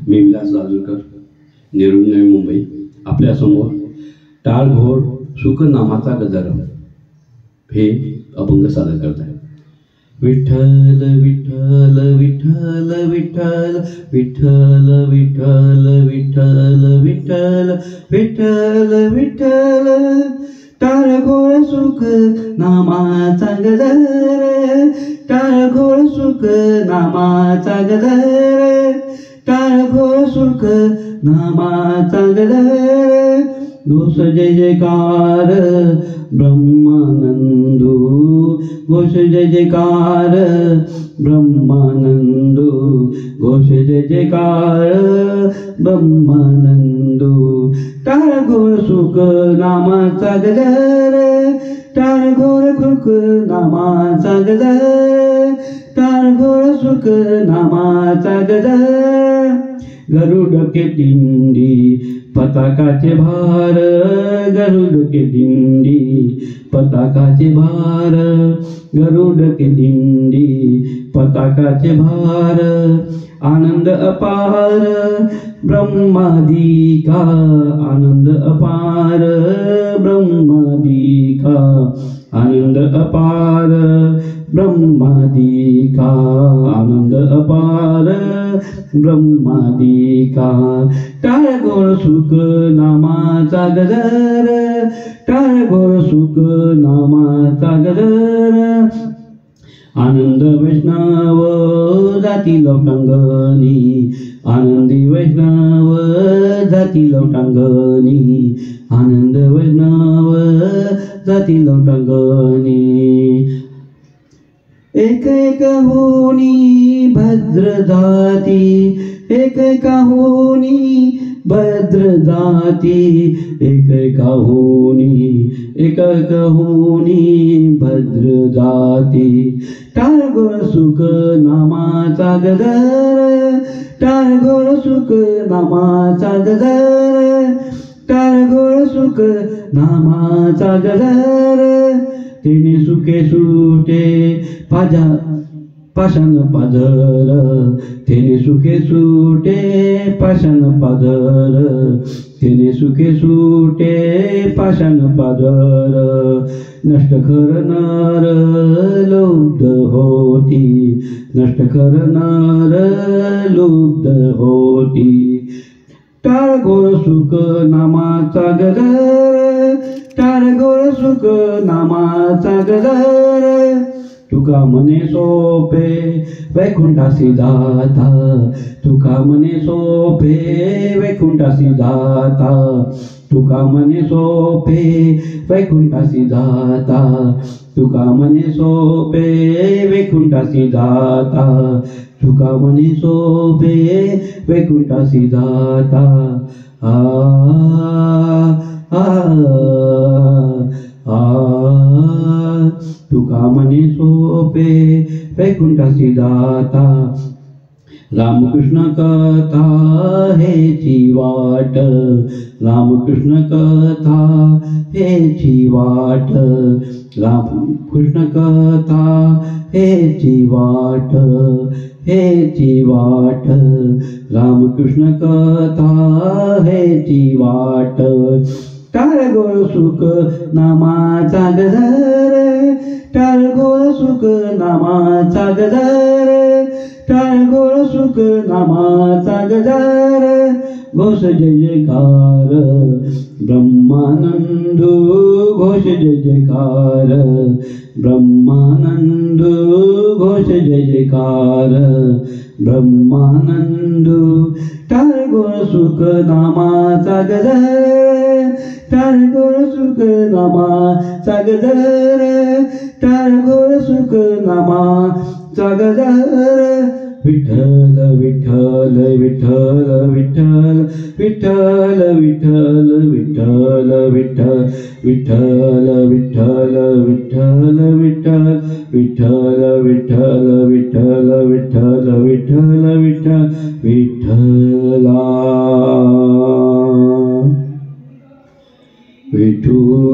मी विलास लाजूरकर, नेरूळ नवी मुंबई. आपल्यासमोर टाळघोर सुख नामाचा गजर हे अभंग सादर करत आहे. विठ्ठल विठ्ठल विठ्ठल विठ्ठल विठ्ठल विठ्ठल विठ्ठल विठ्ठल विठ्ठल विठ्ठल टाळघोर सुख नामाचा गजर, टाळघोर सुख नामाचा गजर, टाळघोर सुख नामाचा गजर. घोष जय जयकार ब्रह्मानंदो, घोष जय जयकार ब्रह्मानंदो, घोष जय जयकार ब्रह्मानंदो. टाळघोर सुख नामाचा गजर, टाळघोर सुख नामाचा गजर, टाळघोर सुख नामाचा गजर. गरुड के दिंडी पताकाचे भार, गरुड के दिंडी पताकाचे भार, गरुड के दिंडी पताकाचे भार. आनंद अपार ब्रह्मादिका, आनंद अपार ब्रह्मादिका, आनंद अपार ब्रह्मादिका, आनंद अपार ब्रह्मादिका. टाळघोर सुख नामाचा गजर, टाळघोर सुख नामाचा गजर. आनंद वैष्णव जाती लवटांगणी, आनंदी वैष्णव जाती लवटांगणी, आनंद वैष्णव जाती लवटांगणी. एक एक होनी भद्र जाती, एक एक होनी भद्र जाती, एक एक होनी, एक एक होनी भद्र जाती. टाळघोर सुख नामाचा गजर, टाळघोर सुख नामाचा गजर, टाळघोर सुख नामाचा गजर. तिने सुखे सुटे पाषाण पाझर, तिने सुखे सुटे पाषाण पाझर, तिने सुखे सुटे पाषाण पाझर. नष्ट करणार लुब्ध होती, नष्ट करणार लुब्ध होती. टाळघोर सुख नामाचा गजर, टाळघोर सुख नामाचा गजर. तुका मने सोपे वैकुंठासी जाता, तुका मने सोपे वैकुंठासी जाता, तुका मने सोपे वैकुंठासी जाता, तुका मने सोपे वैकुंठासी जाता, तुका मने सोपे वैकुंठासी जाता. आ आ आ तुका मने सोपे वैकुंठासी जाता. रामकृष्ण कथा हेची वाट, रामकृष्ण कथा हेची वाट, रामकृष्ण कथा हेची वाट, हेची वाट, रामकृष्ण कथा हेची वाट. टाळघोर सुख नामाचा गजर, टाळघोर सुख नामाचा गजर, टाळघोर सुख नामाचा गजर. घोष जय जयकार ब्रह्मानंदो, घोष जय जयकार ब्रह्मानंदो, घोष जय जयकार ब्रह्मानंदो. टाळघोर सुख नामाचा गजर, टाळघोर सुख नामाचा गजर, टाळघोर सुख नामाचा गजर. विठ्ठल विठ्ठल विठ्ठल विठ्ठल विठ्ठल विठ्ठल विठ्ठल विठ्ठल विठ्ठल विठ्ठल विठ्ठल विठ्ठल विठ्ठल विठ्ठल विठ्ठल विठ्ठल विठ्ठल विठ्ठल विठ्ठला. विठू